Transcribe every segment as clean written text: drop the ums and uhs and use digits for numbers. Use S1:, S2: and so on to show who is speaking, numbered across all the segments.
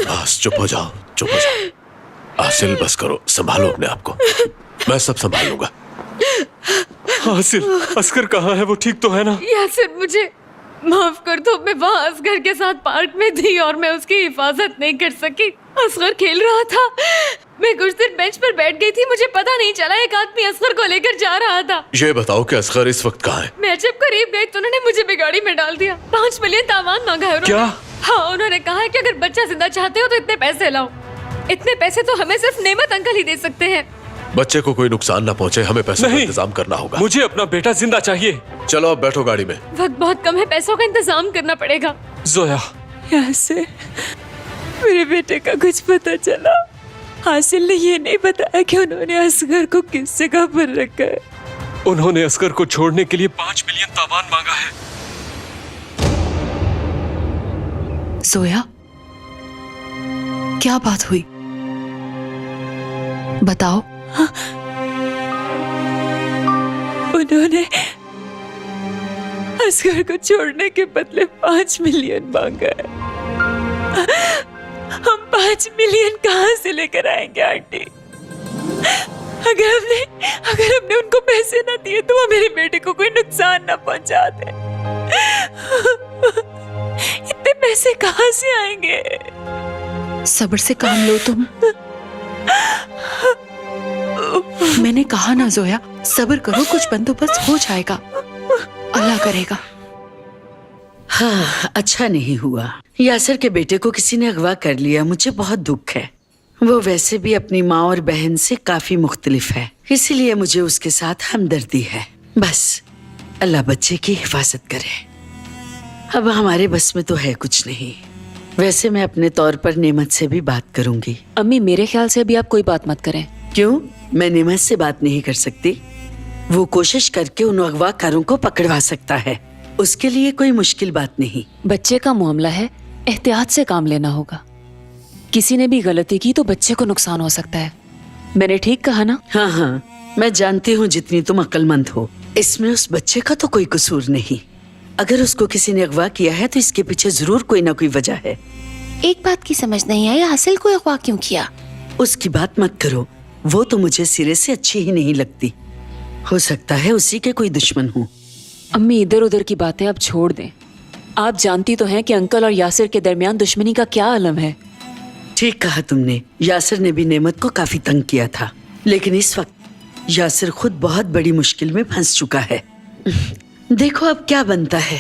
S1: बस चुप हो जाओ, चुप हो जाओ। आसिल बस करो, संभालो अपने आप को, मैं सब संभाल लूंगा।
S2: आसिल, असगर कहाँ है? वो ठीक तो है ना?
S3: यासिर मुझे माफ कर दो, मैं वहाँ असगर के साथ पार्क में थी और मैं उसकी हिफाजत नहीं कर सकी। असगर खेल रहा था, मैं कुछ देर बेंच पर बैठ गई थी, मुझे पता नहीं चला एक आदमी असगर को लेकर जा रहा था।
S1: ये बताओ कि असगर इस वक्त कहाँ है?
S3: मैं जब करीब गई तो उन्होंने मुझे भी गाड़ी में डाल दिया। 5 मिलियन तावान मांगा है उन्होंने।
S2: क्या?
S3: हाँ, उन्होंने कहा है कि अगर बच्चा जिंदा चाहते हो तो इतने पैसे लाओ। इतने पैसे तो हमें सिर्फ नेमत अंकल ही दे सकते हैं।
S1: बच्चे को कोई नुकसान ना पहुंचे, हमें पैसों का
S2: नहीं।
S1: इंतजाम करना होगा।
S2: मुझे अपना बेटा जिंदा चाहिए।
S1: चलो अब बैठो गाड़ी में।
S3: वक्त बहुत कम है, पैसों का इंतजाम करना पड़ेगा।
S2: जोया,
S4: यासिर, मेरे बेटे का कुछ पता चला? हासिल ने ये नहीं बताया कि उन्होंने असगर को किस जगह पर रखा है।
S2: उन्होंने असगर को छोड़ने के लिए 5 मिलियन तावान मांगा है।
S5: जोया, क्या बात हुई? बताओ।
S4: उन्होंने असगर को छोड़ने के बदले 5 मिलियन मांगा है। हम 5 मिलियन कहाँ से लेकर आएंगे आंटी? अगर हमने उनको पैसे ना दिए तो वो मेरे बेटे को कोई नुकसान ना पहुंचा दे। इतने पैसे कहाँ से आएंगे?
S5: सब्र से काम लो तुम। मैंने कहा ना जोया, सब्र करो, कुछ बंदोबस्त हो जाएगा, अल्लाह करेगा।
S6: हाँ, अच्छा नहीं हुआ। यासिर के बेटे को किसी ने अगवा कर लिया, मुझे बहुत दुख है। वो वैसे भी अपनी माँ और बहन से काफी मुख्तलिफ है, इसीलिए मुझे उसके साथ हमदर्दी है। बस अल्लाह बच्चे की हिफाजत करे। अब हमारे बस में तो है कुछ नहीं। वैसे मैं अपने तौर पर नेमत से भी बात करूंगी।
S5: अम्मी, मेरे ख्याल से अभी आप कोई बात मत करें।
S6: क्यों? मैं नेमत से बात नहीं कर सकती? वो कोशिश करके उन अगवाकारों को पकड़वा सकता है, उसके लिए कोई मुश्किल बात नहीं।
S5: बच्चे का मामला है, एहतियात से काम लेना होगा। किसी ने भी गलती की तो बच्चे को नुकसान हो सकता है। मैंने ठीक कहा ना?
S6: हाँ हाँ, मैं जानती हूँ जितनी तुम अक्लमंद हो। इसमें उस बच्चे का तो कोई कसूर नहीं। अगर उसको किसी ने अगवा किया है तो इसके पीछे जरूर कोई ना कोई वजह है।
S7: एक बात की समझ नहीं आई, हासिल को अगवा क्यों किया?
S6: उसकी बात मत करो, वो तो मुझे सिरे से अच्छी ही नहीं लगती। हो सकता है उसी के कोई दुश्मन हो।
S5: अम्मी, इधर उधर की बातें अब छोड़ दें। आप जानती तो हैं कि अंकल और यासिर के दरमियान दुश्मनी का क्या आलम है।
S6: ठीक कहा तुमने। यासिर ने भी नेमत को काफी तंग किया था, लेकिन इस वक्त यासिर खुद बहुत बड़ी मुश्किल में फंस चुका है। देखो अब क्या बनता है।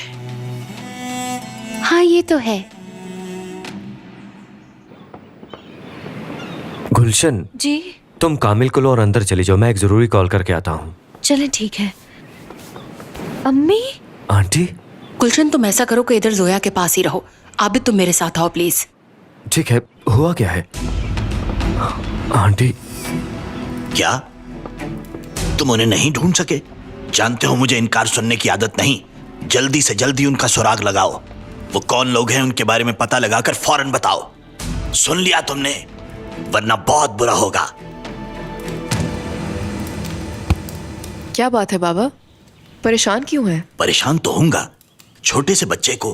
S7: हाँ, ये तो है।
S8: गुलशन
S7: जी?
S8: तुम कामिल को लो और अंदर चली जाओ, मैं एक जरूरी कॉल करके आता हूँ।
S7: चले, ठीक है। अम्मी?
S8: आंटी?
S5: गुलशन, तुम ऐसा करो कि इधर जोया के पास ही रहो। आबिद, तुम मेरे साथ आओ प्लीज।
S8: ठीक है, हुआ क्या है? आंटी?
S9: क्या तुम उन्हें नहीं ढूंढ सके? जानते हो मुझे इनकार सुनने की आदत नहीं। जल्दी से जल्दी उनका सुराग लगाओ। वो कौन लोग हैं उनके बारे में पता लगाकर फौरन बताओ। सुन लिया तुमने? वरना बहुत बुरा होगा।
S10: क्या बात है बाबा, परेशान क्यों है?
S9: परेशान तो होऊंगा। छोटे से बच्चे को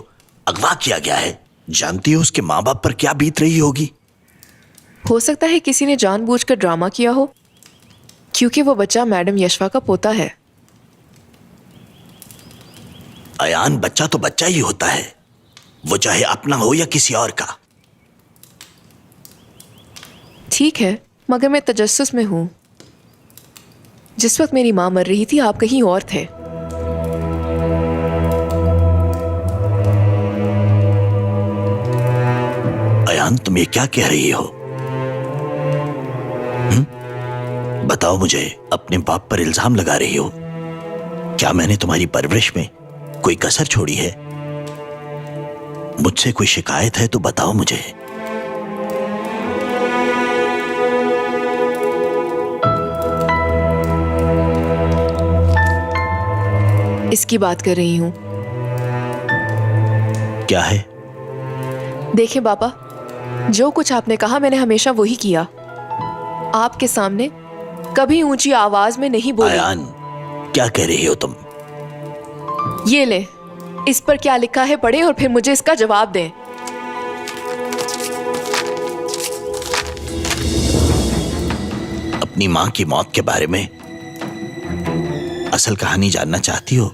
S9: अगवा किया गया है। जानती हो उसके माँ बाप पर क्या बीत रही होगी?
S10: हो सकता है किसी ने जानबूझकर ड्रामा किया हो, क्योंकि वो बच्चा मैडम यशवा का पोता है।
S9: अयान, बच्चा तो बच्चा ही होता है, वो चाहे अपना हो या किसी और का।
S10: ठीक है, मगर मैं तजस्सुस में हूं। जिस वक्त मेरी माँ मर रही थी आप कहीं और थे।
S9: अयान, तुम ये क्या कह रही हो? बताओ मुझे, अपने बाप पर इल्जाम लगा रही हो? क्या मैंने तुम्हारी परवरिश में कोई कसर छोड़ी है? मुझसे कोई शिकायत है तो बताओ मुझे।
S10: इसकी बात कर रही हूं।
S9: क्या है?
S10: देखिए बाबा, जो कुछ आपने कहा मैंने हमेशा वही किया। आपके सामने कभी ऊंची आवाज में नहीं बोली।
S9: अयान, क्या कह रही हो तुम?
S10: ये ले, इस पर क्या लिखा है पढ़े और फिर मुझे इसका जवाब दें।
S9: अपनी मां की मौत के बारे में असल कहानी जानना चाहती हो?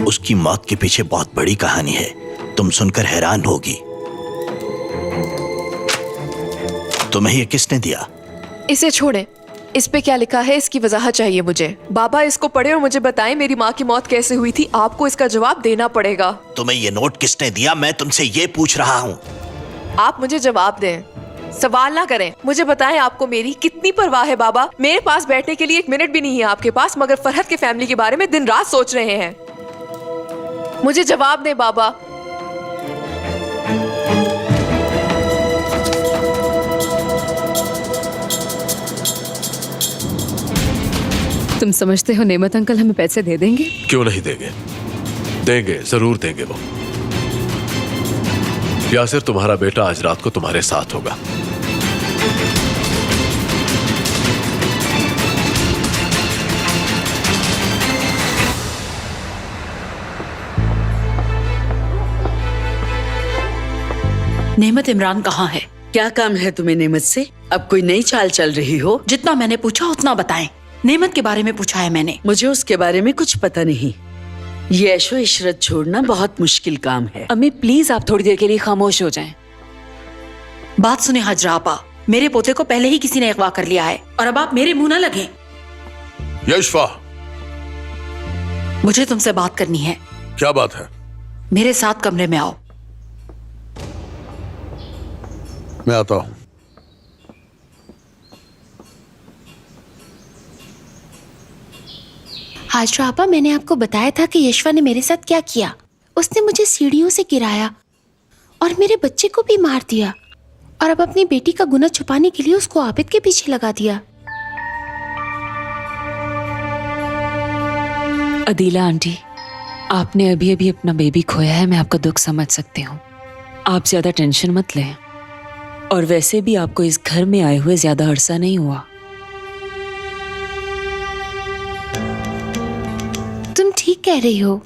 S9: उसकी मौत के पीछे बहुत बड़ी कहानी है, तुम सुनकर हैरान होगी। तुम्हें ये किसने दिया?
S10: इसे छोड़ें, इस पे क्या लिखा है इसकी वजाहत चाहिए मुझे। बाबा इसको पढ़े और मुझे बताएं मेरी माँ की मौत कैसे हुई थी। आपको इसका जवाब देना पड़ेगा।
S9: तुम्हें ये नोट किसने दिया, मैं तुमसे ये पूछ रहा हूँ।
S10: आप मुझे जवाब दें, सवाल ना करें। मुझे बताएं आपको मेरी कितनी परवाह है बाबा। मेरे पास बैठने के लिए 1 मिनट भी नहीं है आपके पास, मगर फरहत के फैमिली के बारे में दिन रात सोच रहे हैं। मुझे जवाब दें बाबा।
S3: तुम समझते हो नेमत अंकल हमें पैसे दे देंगे?
S1: क्यों नहीं देंगे? देंगे, जरूर देंगे वो। यासिर तुम्हारा बेटा आज रात को तुम्हारे साथ होगा।
S11: नेमत इमरान कहाँ है?
S6: क्या काम है तुम्हें नेमत से? अब कोई नई चाल चल रही हो?
S11: जितना मैंने पूछा उतना बताएं। नेमत के बारे में पूछा है मैंने।
S6: मुझे उसके बारे में कुछ पता नहीं। ये ऐशो इशरत छोड़ना बहुत मुश्किल काम है।
S5: अम्मी प्लीज आप थोड़ी देर के लिए खामोश हो जाएं।
S11: बात सुने हाजरा आपा, मेरे पोते को पहले ही किसी ने अगवा कर लिया है और अब आप मेरे मुंह न लगे।
S1: यशफा,
S11: मुझे तुमसे बात करनी है।
S1: क्या बात है?
S11: मेरे साथ कमरे में आओ।
S1: मैं आता हूँ।
S7: हाजरा आपा, मैंने आपको बताया था कि यशवा ने मेरे साथ क्या किया। उसने मुझे सीढ़ियों से गिराया और मेरे बच्चे को भी मार दिया, और अब अपनी बेटी का गुनाह छुपाने के लिए उसको आबिद के पीछे लगा दिया।
S5: अदीला आंटी, आपने अभी अभी अपना बेबी खोया है, मैं आपका दुख समझ सकती हूँ। आप ज्यादा टेंशन मत लें, और वैसे भी आपको इस घर में आए हुए ज्यादा अरसा नहीं हुआ।
S7: तुम ठीक कह रही हो,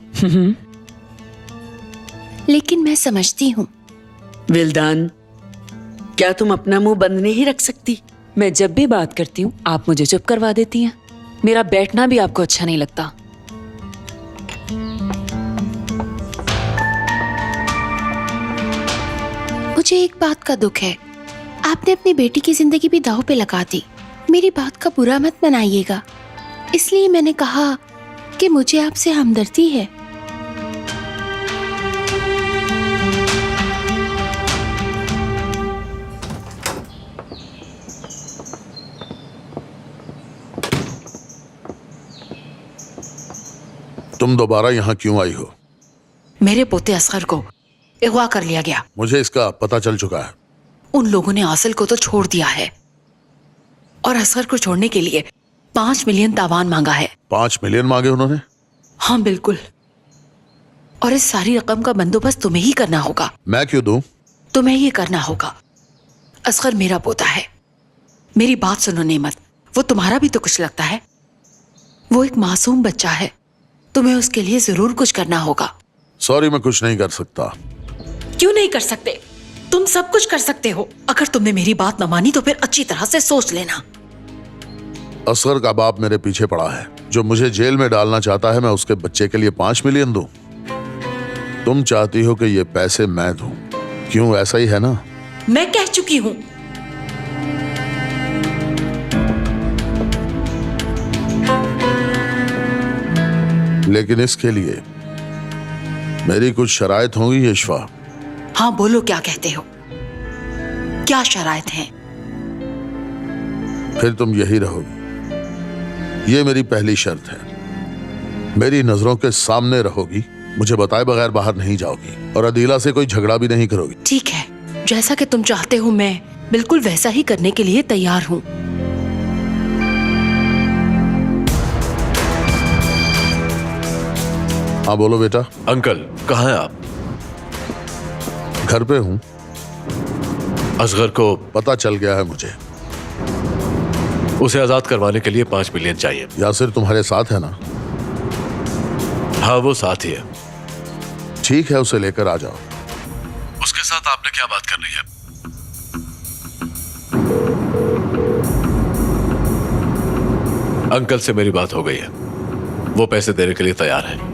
S7: लेकिन मैं समझती हूँ।
S6: विल्दान, क्या तुम अपना मुंह बंद नहीं रख सकती?
S5: मैं जब भी बात करती हूँ आप मुझे चुप करवा देती हैं। मेरा बैठना भी आपको अच्छा नहीं लगता।
S7: मुझे एक बात का दुख है, आपने अपनी बेटी की जिंदगी भी दांव पे लगा दी। मेरी बात का बुरा मत मनाइएगा, इसलिए मैंने कहा कि मुझे आपसे हमदर्दी है।
S1: तुम दोबारा यहाँ क्यों आई हो?
S11: मेरे पोते असगर को अगवा कर लिया गया।
S1: मुझे इसका पता चल चुका है।
S11: उन लोगों ने आसिल को तो छोड़ दिया है, और असगर को छोड़ने के लिए 5 मिलियन तावान मांगा है।
S1: 5 मिलियन मांगे उन्होंने?
S11: हाँ बिल्कुल, और इस सारी रकम का बंदोबस्त तुम्हें ही करना होगा।
S1: मैं क्यों दूं?
S11: तुम्हें ये करना होगा। असगर मेरा पोता है। मेरी बात सुनो नेमत, वो तुम्हारा भी तो कुछ लगता है। वो एक मासूम बच्चा है, तुम्हें उसके लिए जरूर कुछ करना होगा।
S1: सॉरी, मैं कुछ नहीं कर सकता।
S11: क्यों नहीं कर सकते? तुम सब कुछ कर सकते हो। अगर तुमने मेरी बात न मानी तो फिर अच्छी तरह से सोच लेना।
S1: असगर का बाप मेरे पीछे पड़ा है, जो मुझे जेल में डालना चाहता है। मैं उसके बच्चे के लिए 5 मिलियन दूं? तुम चाहती हो कि ये पैसे मैं दूं? क्यों, ऐसा ही है ना?
S11: मैं कह चुकी हूं।
S1: लेकिन इसके लिए मेरी कुछ शराइत होंगी यशफा।
S11: हाँ बोलो, क्या कहते हो? क्या शराइत हैं?
S1: फिर तुम यही रहोगी, ये मेरी पहली शर्त है। मेरी नजरों के सामने रहोगी, मुझे बताए बगैर बाहर नहीं जाओगी, और अदीला से कोई झगड़ा भी नहीं करोगी।
S11: ठीक है, जैसा कि तुम चाहते हो मैं बिल्कुल वैसा ही करने के लिए तैयार हूं।
S1: हाँ बोलो बेटा।
S2: अंकल, कहाँ हैं आप?
S1: घर पे हूं।
S2: असगर को
S1: पता चल गया है मुझे।
S2: उसे आजाद करवाने के लिए 5 मिलियन चाहिए।
S1: यासिर तुम्हारे साथ है ना?
S2: हाँ वो साथ ही है।
S1: ठीक है, उसे लेकर आ जाओ। उसके साथ आपने क्या बात करनी है?
S2: अंकल से मेरी बात हो गई है, वो पैसे देने के लिए तैयार है।